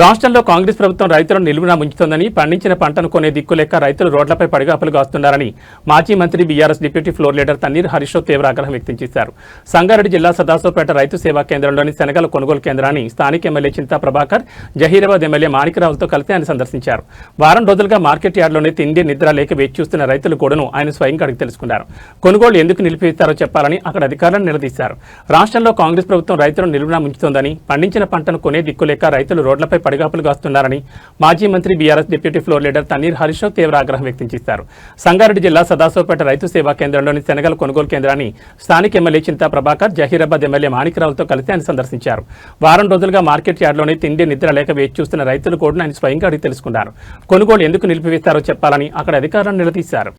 రాష్ట్రంలో కాంగ్రెస్ ప్రభుత్వం రైతులను నిలువునా ముంచుతోందని, పండించిన పంటను కొనే దిక్కులేక రైతులు రోడ్లపై పడిగాపులు కాస్తున్నారని మాజీ మంత్రి BRS deputy floor leader Thanneer Harish Rao తీవ్ర ఆగ్రహం వ్యక్తం చేశారు. సంగారెడ్డి జిల్లా సదాశివపేట రైతు సేవా కేంద్రంలోని శనగల కొనుగోలు కేంద్రాన్ని స్థానిక ఎమ్మెల్యే చింతా ప్రభాకర్, జహీరాబాద్ ఎమ్మెల్యే మాణిక్రావులతో కలిసి ఆయన సందర్శించారు. వారం రోజులుగా మార్కెట్ యార్డ్లోనే తిండి నిద్ర లేక వేచి చూస్తున్న రైతుల గోడును ఆయన స్వయంగా అడిగి తెలుసుకున్నారు. కొనుగోలు ఎందుకు నిలిపివేస్తారో చెప్పాలని అక్కడ అధికారులను నిలదీశారు. రాష్ట్రంలో కాంగ్రెస్ ప్రభుత్వం రైతులను నిలువునా ముంచుతోందని, పండించిన పంటను కొనే దిక్కులేక రైతులు రోడ్లపై పడిగాపులు కాస్తున్నారని మాజీ మంత్రి BRS deputy floor leader Thanneer Harish Rao తీవ్ర ఆగ్రహం వ్యక్తం చేశారు. సంగారెడ్డి జిల్లా సదాశివపేట రైతు సేవా కేంద్రంలోని శనగల కొనుగోలు కేంద్రాన్ని స్థానిక ఎమ్మెల్యే చింతా ప్రభాకర్, జహీరాబాద్ ఎమ్మెల్యే మాణిక్రావులతో కలిసి ఆయన సందర్శించారు. వారం రోజులుగా మార్కెట్ యార్డ్లోనే తిండి నిద్ర లేక వేచి చూస్తున్న రైతులు కూడా ఆయన స్వయంగా అడిగి తెలుసుకున్నారు. కొనుగోలు ఎందుకు నిలిపివేస్తారో చెప్పాలని అక్కడ అధికారులను నిలదీశారు.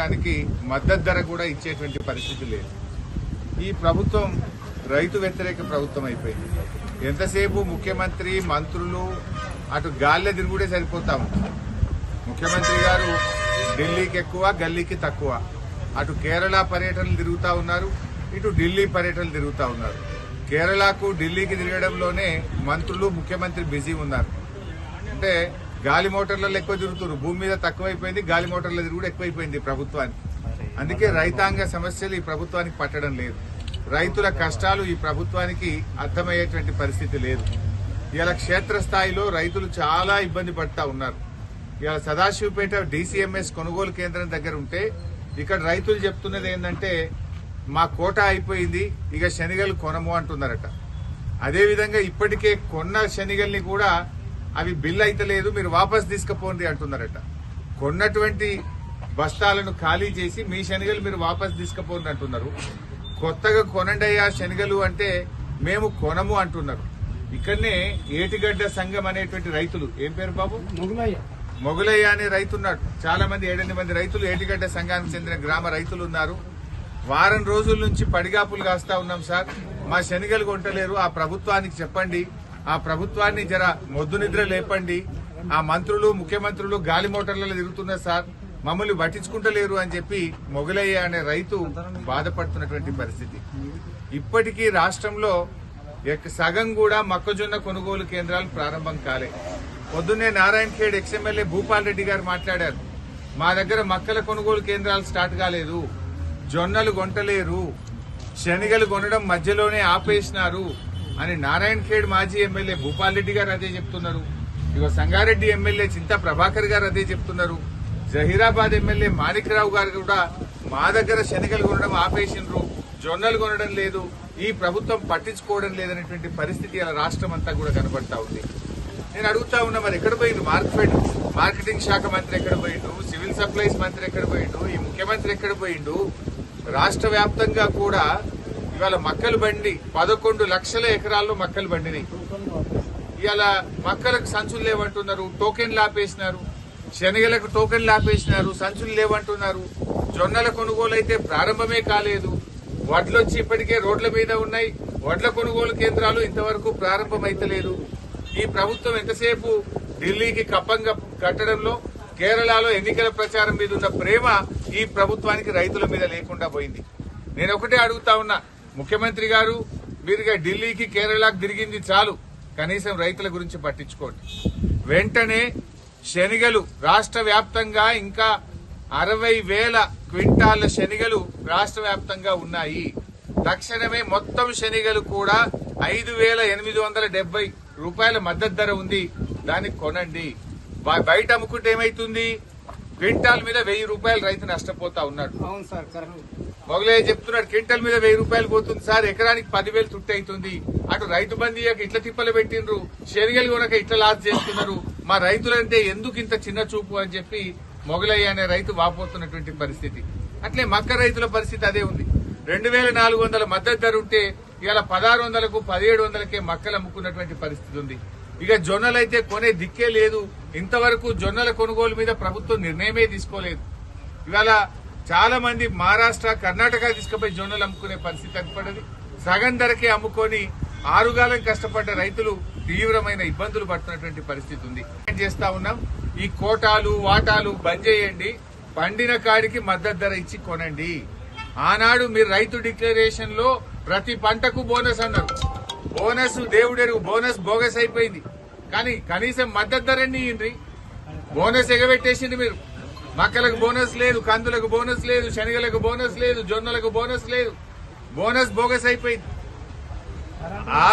దానికి మద్దతు ధర కూడా ఇచ్చేటువంటి పరిస్థితి లేదు. ఈ ప్రభుత్వం రైతు వ్యతిరేక ప్రభుత్వం అయిపోయింది. ఎంతసేపు ముఖ్యమంత్రి మంత్రులు అటు గాలిలో తిరుగుడే సరిపోతాం. ముఖ్యమంత్రి గారు ఢిల్లీకి ఎక్కువ, గల్లీకి తక్కువ. అటు కేరళ పర్యటనలు తిరుగుతా ఉన్నారు, ఇటు ఢిల్లీ పర్యటనలు తిరుగుతా ఉన్నారు. కేరళకు ఢిల్లీకి తిరగడంలోనే మంత్రులు ముఖ్యమంత్రి బిజీ ఉన్నారు. అంటే గాలి మోటార్లలో ఎక్కువ తిరుగుతున్నారు. భూమి మీద తక్కువైపోయింది, గాలి మోటార్ల తిరుగుడు ఎక్కువైపోయింది ప్రభుత్వానికి. అందుకే రైతాంగ సమస్యలు ఈ ప్రభుత్వానికి పట్టడం లేదు. రైతుల కష్టాలు ఈ ప్రభుత్వానికి అర్థమయ్యేటువంటి పరిస్థితి లేదు. ఇవాళ క్షేత్రస్థాయిలో రైతులు చాలా ఇబ్బంది పడతా ఉన్నారు. ఇవాళ సదాశివపేట DCMS కొనుగోలు కేంద్రం దగ్గర ఉంటే ఇక్కడ రైతులు చెప్తున్నది ఏంటంటే మా కోట అయిపోయింది, ఇక శనిగలు కొనము అంటున్నారట. అదేవిధంగా ఇప్పటికే కొన్న శనిగల్ని కూడా అవి బిల్ అయితలేదు, మీరు వాపస్ తీసుకుపోండి అంటున్నారట. కొన్నటువంటి బస్తాలను ఖాళీ చేసి మీ శనిగలు మీరు వాపస్ తీసుకుపోండి అంటున్నారు. కొత్తగా కొనండయ్యా శనిగలు అంటే మేము కొనము అంటున్నారు. ఇక్కడనే ఏటిగడ్డ సంఘం అనేటువంటి రైతులు, ఏం పేరు బాబు, మొగులయ్య అనే రైతున్నాడు. చాలా మంది 7-8 మంది రైతులు ఏటిగడ్డ సంఘానికి చెందిన గ్రామ రైతులు ఉన్నారు. వారం రోజుల నుంచి పడిగాపులు కాస్తా ఉన్నాం సార్, మా శనిగలు కొంటలేరు, ఆ ప్రభుత్వానికి చెప్పండి, ఆ ప్రభుత్వాన్ని జర మొద్దు నిద్ర లేపండి, ఆ మంత్రులు ముఖ్యమంత్రులు గాలి మోటార్లలో తిరుగుతున్నారు సార్, మమ్మల్ని పట్టించుకుంటలేరు అని చెప్పి మొగలయ్య అనే రైతు బాధపడుతున్నటువంటి పరిస్థితి. ఇప్పటికీ రాష్ట్రంలో సగం కూడా మొక్కజొన్న కొనుగోలు కేంద్రాలు ప్రారంభం కాలే. పొద్దున్నే నారాయణఖేడ్ ఎక్స్ఎమ్మెల్యే భూపాల్ రెడ్డి గారు మాట్లాడారు, మా దగ్గర మక్కల కొనుగోలు కేంద్రాలు స్టార్ట్ కాలేదు, జొన్నలు కొంటలేరు, శనిగలు కొనడం మధ్యలోనే ఆపేసినారు అని నారాయణఖేడ్ మాజీ ఎమ్మెల్యే భూపాల్ రెడ్డి గారు అదే చెప్తున్నారు. ఇగో సంగారెడ్డి ఎమ్మెల్యే చింతా ప్రభాకర్ గారు అదే చెప్తున్నారు. జహీరాబాద్ ఎమ్మెల్యే మాణిక్రావు గారు కూడా మా దగ్గర శనిగలు కొనడం ఆపేసినరు, జొన్నలు కొనడం లేదు, ఈ ప్రభుత్వం పట్టించుకోవడం లేదనేటువంటి పరిస్థితి ఇలా రాష్ట్రం అంతా కూడా కనబడతా ఉంది. నేను అడుగుతా ఉన్నా, మరి ఎక్కడ పోయిండు మార్కెటింగ్ శాఖ మంత్రి, ఎక్కడ పోయిండు సివిల్ సప్లైస్ మంత్రి, ఎక్కడ పోయిండు ఈ ముఖ్యమంత్రి, ఎక్కడ పోయిండు? రాష్ట్ర వ్యాప్తంగా కూడా ఇవాళ మక్కలు బండి 11 లక్షల ఎకరాల్లో మక్కలు బండినాయి. ఇవాళ మక్కలకు సంచులు లేవంటున్నారు, టోకెన్లు ఆపేసినారు, శనగలకు టోకెన్లు ఆపేసినారు, సంచులు లేవంటున్నారు. జొన్నల కొనుగోలు అయితే ప్రారంభమే కాలేదు. వడ్లొచ్చి ఇప్పటికే రోడ్ల మీద ఉన్నాయి, వడ్ల కొనుగోలు కేంద్రాలు ఇంతవరకు ప్రారంభమైతలేదు. ఈ ప్రభుత్వం ఎంతసేపు ఢిల్లీకి కప్పంగా కట్టడంలో, కేరళలో ఎన్నికల ప్రచారం మీద ఉన్న ప్రేమ ఈ ప్రభుత్వానికి రైతుల మీద లేకుండా పోయింది. నేను ఒకటే అడుగుతా ఉన్నా, ముఖ్యమంత్రి గారు మీరుగా ఢిల్లీకి కేరళకు తిరిగింది చాలు, కనీసం రైతుల గురించి పట్టించుకోండి. వెంటనే శనిగలు రాష్ట్ర వ్యాప్తంగా ఇంకా 60,000 క్వింటాళ్ల శనిగలు రాష్ట్ర వ్యాప్తంగా ఉన్నాయి. తక్షణమే మొత్తం శనిగలు కూడా 5,870 రూపాయల మద్దతు ధర ఉంది, దాన్ని కొనండి. బయట అమ్ముకుంటే ఏమైతుంది, క్వింటాల్ మీద 1000 రూపాయలు రైతు నష్టపోతా ఉన్నాడు. మొగలే చెప్తున్నాడు, క్వింటాల్ మీద 1000 రూపాయలు పోతుంది సార్, ఎకరానికి 10,000 తుట్టి అవుతుంది. అటు రైతు బంధీయక ఇట్లా తిప్పలు పెట్టిండ్రు, శనిగలు కొనక ఇట్లా లాస్ చేస్తున్నారు, మా రైతులంటే ఎందుకు ఇంత చిన్న చూపు అని చెప్పి మొగలయ్య అనే రైతు వాపోతున్నటువంటి పరిస్థితి. అట్లే మక్క రైతుల పరిస్థితి అదే ఉంది. 2,400 మద్దతు ధర ఉంటే ఇవాళ 1,600కు 1,700కే మక్కలు అమ్ముకున్నటువంటి పరిస్థితి ఉంది. ఇక జొన్నలైతే కొనే దిక్కే లేదు. ఇంతవరకు జొన్నల కొనుగోలు మీద ప్రభుత్వం నిర్ణయమే తీసుకోలేదు. ఇవాళ చాలా మంది మహారాష్ట్ర, కర్ణాటక తీసుకుపోయి జొన్నలు అమ్ముకునే పరిస్థితి ఏర్పడింది. సగం ధరకే అమ్ముకొని ఆరుగాలం కష్టపడ్డ రైతులు తీవ్రమైన ఇబ్బందులు పడుతున్నటువంటి పరిస్థితి ఉంది. చేస్తా ఉన్నాం, ఈ కోటాలు వాటాలు బంద్ చేయండి, పండిన కాడికి మద్దతు ధర ఇచ్చి కొనండి. ఆనాడు మీరు రైతు డిక్లరేషన్ లో ప్రతి పంటకు బోనస్ అన్నారు. బోనస్ దేవుడెరుగు, బోనస్ బోగస్ అయిపోయింది. కానీ కనీసం మద్దతు ధరని ఇయ్యండి. బోనస్ ఎగబెట్టేసింది మీరు. మక్కలకు బోనస్ లేదు, కందులకు బోనస్ లేదు, శనగలకు బోనస్ లేదు, జొన్నలకు బోనస్ లేదు. బోనస్ బోగస్ అయిపోయింది. ఆ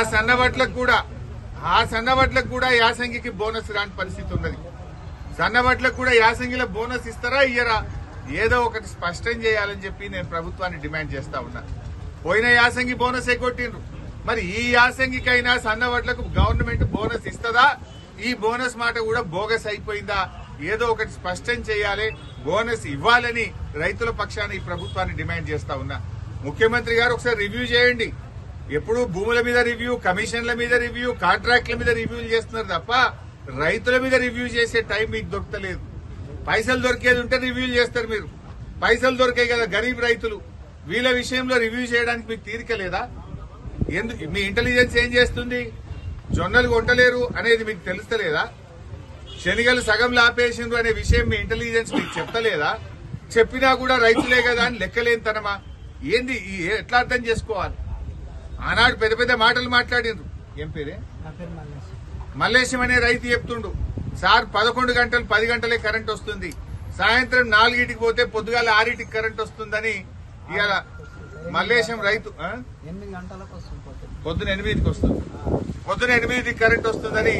సన్నవట్లకు కూడా యాసంగికి బోనస్ రాని పరిస్థితి ఉన్నది. సన్నవట్లకు కూడా యాసంగిలో బోనస్ ఇస్తారా ఇయ్యరా, ఏదో ఒకటి స్పష్టం చేయాలని చెప్పి నేను ప్రభుత్వాన్ని డిమాండ్ చేస్తా ఉన్నా. పోయిన యాసంగి బోనస్ ఎగ్గొట్టిండ్రు, మరి ఈ యాసంగికైనా సన్నవట్లకు గవర్నమెంట్ బోనస్ ఇస్తుందా? ఈ బోనస్ మాట కూడా బోగస్ అయిపోయిందా? ఏదో ఒకటి స్పష్టం చేయాలి, బోనస్ ఇవ్వాలని రైతుల పక్షాన ఈ ప్రభుత్వాన్ని డిమాండ్ చేస్తా ఉన్నా. ముఖ్యమంత్రి గారు ఒకసారి రివ్యూ చేయండి. ఎప్పుడు భూముల మీద రివ్యూ, కమిషన్ల మీద రివ్యూ, కాంట్రాక్ట్ల మీద రివ్యూలు చేస్తున్నారు తప్ప రైతుల మీద రివ్యూ చేసే టైం మీకు దొరకలేదు. పైసలు దొరికేది ఉంటే రివ్యూలు చేస్తారు మీరు. పైసలు దొరికాయి కదా గరీబ్ రైతులు, వీళ్ళ విషయంలో రివ్యూ చేయడానికి మీకు తీరిక లేదా? ఎందుకు మీ ఇంటెలిజెన్స్ ఏం చేస్తుంది? జొన్నలు కొంటలేరు అనేది మీకు తెలుస్తలేదా? శనిగలు సగంలో ఆపేసిండ్రు అనే విషయం మీ ఇంటెలిజెన్స్ మీకు చెప్తలేదా? చెప్పినా కూడా రైతులే కదా అని లెక్కలేనితనమా? ఏంది ఎట్లా అర్థం చేసుకోవాలి? ఆనాడు పెద్ద పెద్ద మాటలు మాట్లాడిండ్రు. ఏం పేరే? మల్లేశం అనే రైతు చెప్తుండు, సార్ 11 గంటలు 10 గంటలే కరెంట్ వస్తుంది, సాయంత్రం 4కి పోతే పొద్దుగాల 6కి కరెంట్ వస్తుందని ఇవాళ మల్లేశం రైతు పొద్దున 8కి వస్తుంది, పొద్దున 8కి కరెంట్ వస్తుందని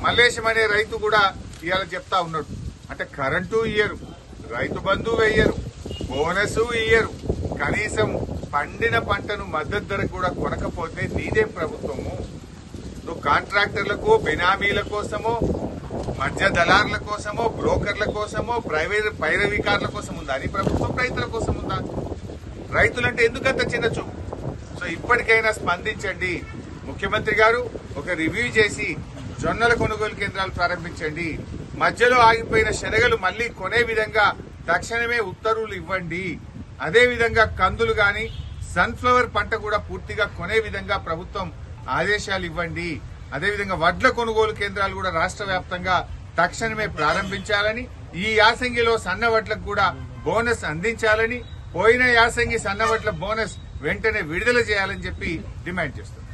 మల్లేశం అనే రైతు కూడా ఇవాళ చెప్తా ఉన్నాడు. అంటే కరెంటు ఇయ్యరు, రైతు బంధు వెయ్యరు, బోనస్ ఇయ్యరు, కనీసం పండిన పంటను మద్దతు ధరకు కూడా కొనకపోతే నీదేం ప్రభుత్వము? నువ్వు కాంట్రాక్టర్లకు, బినామీల కోసమో, మధ్య దళారుల కోసమో, బ్రోకర్ల కోసమో, ప్రైవేట్ పైరవీకారుల కోసం ఉందా నీ ప్రభుత్వం? రైతుల కోసం ఉందా? రైతులంటే ఎందుకంత చిన్న చూపు? సో ఇప్పటికైనా స్పందించండి ముఖ్యమంత్రి గారు. ఒక రివ్యూ చేసి జొన్నల కొనుగోలు కేంద్రాలు ప్రారంభించండి. మధ్యలో ఆగిపోయిన శనగలు మళ్లీ కొనే విధంగా తక్షణమే ఉత్తర్వులు ఇవ్వండి. అదేవిధంగా కందులు గాని సన్ఫ్లవర్ పంట కూడా పూర్తిగా కొనే విధంగా ప్రభుత్వం ఆదేశాలు ఇవ్వండి. అదేవిధంగా వడ్ల కొనుగోలు కేంద్రాలు కూడా రాష్ట్ర వ్యాప్తంగా తక్షణమే ప్రారంభించాలని, ఈ యాసంగిలో సన్న వడ్లకు కూడా బోనస్ అందించాలని, పోయిన యాసంగి సన్న వడ్ల బోనస్ వెంటనే విడుదల చేయాలని చెప్పి డిమాండ్ చేస్తున్నారు.